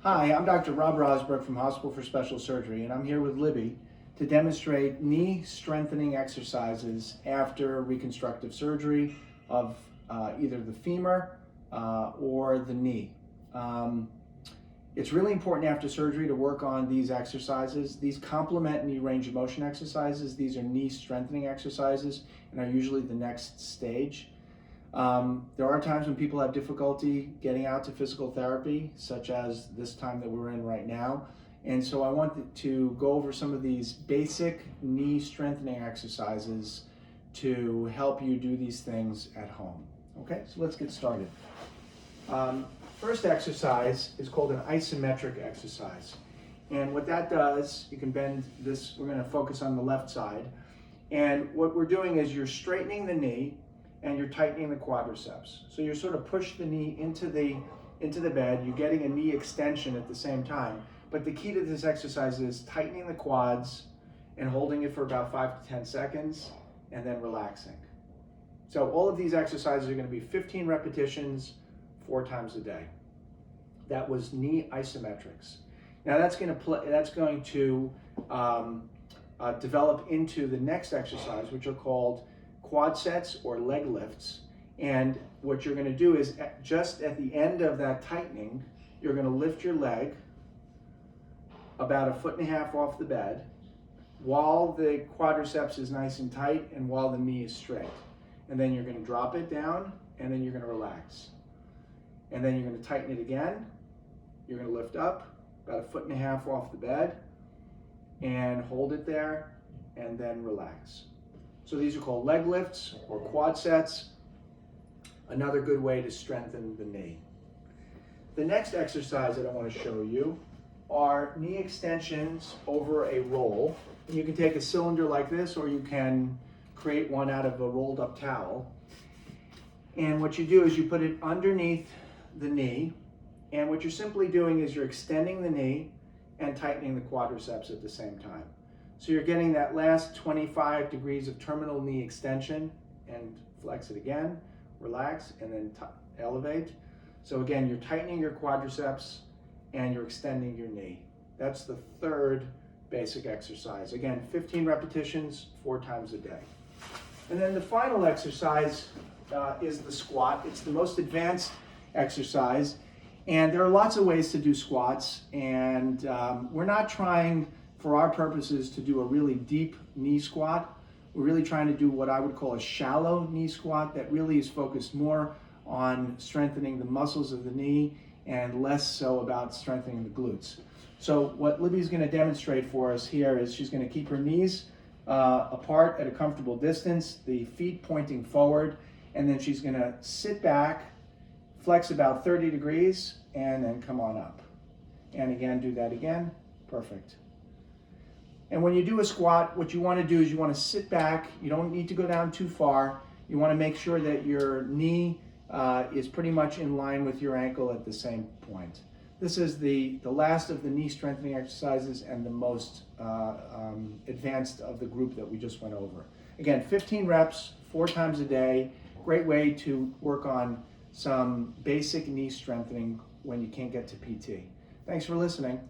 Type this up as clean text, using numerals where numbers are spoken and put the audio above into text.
Hi, I'm Dr. Rob Rozbruch from Hospital for Special Surgery, and I'm here with Libby to demonstrate knee strengthening exercises after reconstructive surgery of either the femur or the knee. It's really important after surgery to work on these exercises. These complement knee range of motion exercises. These are knee strengthening exercises and are usually the next stage. There are times when people have difficulty getting out to physical therapy, such as this time that we're in right now. And so I wanted to go over some of these basic knee strengthening exercises to help you do these things at home. Okay, so let's get started. First exercise is called an isometric exercise. And what that does, you can bend this, we're going to focus on the left side. And what we're doing is you're straightening the knee and you're tightening the quadriceps. So you're sort of push the knee into the bed, you're getting a knee extension at the same time. But the key to this exercise is tightening the quads and holding it for about 5 to 10 seconds and then relaxing. So all of these exercises are going to be 15 repetitions, 4 times a day. That was knee isometrics. Now that's going to develop into the next exercise, which are called quad sets or leg lifts. And what you're going to do is just at the end of that tightening, you're going to lift your leg about 1.5 feet off the bed while the quadriceps is nice and tight and while the knee is straight. And then you're going to drop it down and then you're going to relax. And then you're going to tighten it again. You're going to lift up about 1.5 feet off the bed and hold it there and then relax. So these are called leg lifts or quad sets. Another good way to strengthen the knee. The next exercise that I want to show you are knee extensions over a roll. And you can take a cylinder like this, or you can create one out of a rolled up towel. And what you do is you put it underneath the knee, and what you're simply doing is you're extending the knee and tightening the quadriceps at the same time. So you're getting that last 25 degrees of terminal knee extension, and flex it again, relax, and then elevate. So again, you're tightening your quadriceps and you're extending your knee. That's the third basic exercise. Again, 15 repetitions, 4 times a day. And then the final exercise is the squat. It's the most advanced exercise. And there are lots of ways to do squats. And we're not trying, for our purposes, to do a really deep knee squat. We're really trying to do what I would call a shallow knee squat that really is focused more on strengthening the muscles of the knee and less so about strengthening the glutes. So what Libby's going to demonstrate for us here is she's going to keep her knees apart at a comfortable distance, the feet pointing forward, and then she's going to sit back, flex about 30 degrees, and then come on up. And again, do that again. Perfect. And when you do a squat, what you want to do is you want to sit back. You don't need to go down too far. You want to make sure that your knee is pretty much in line with your ankle at the same point. This is the last of the knee strengthening exercises and the most advanced of the group that we just went over. Again, 15 reps, 4 times a day. Great way to work on some basic knee strengthening when you can't get to PT. Thanks for listening.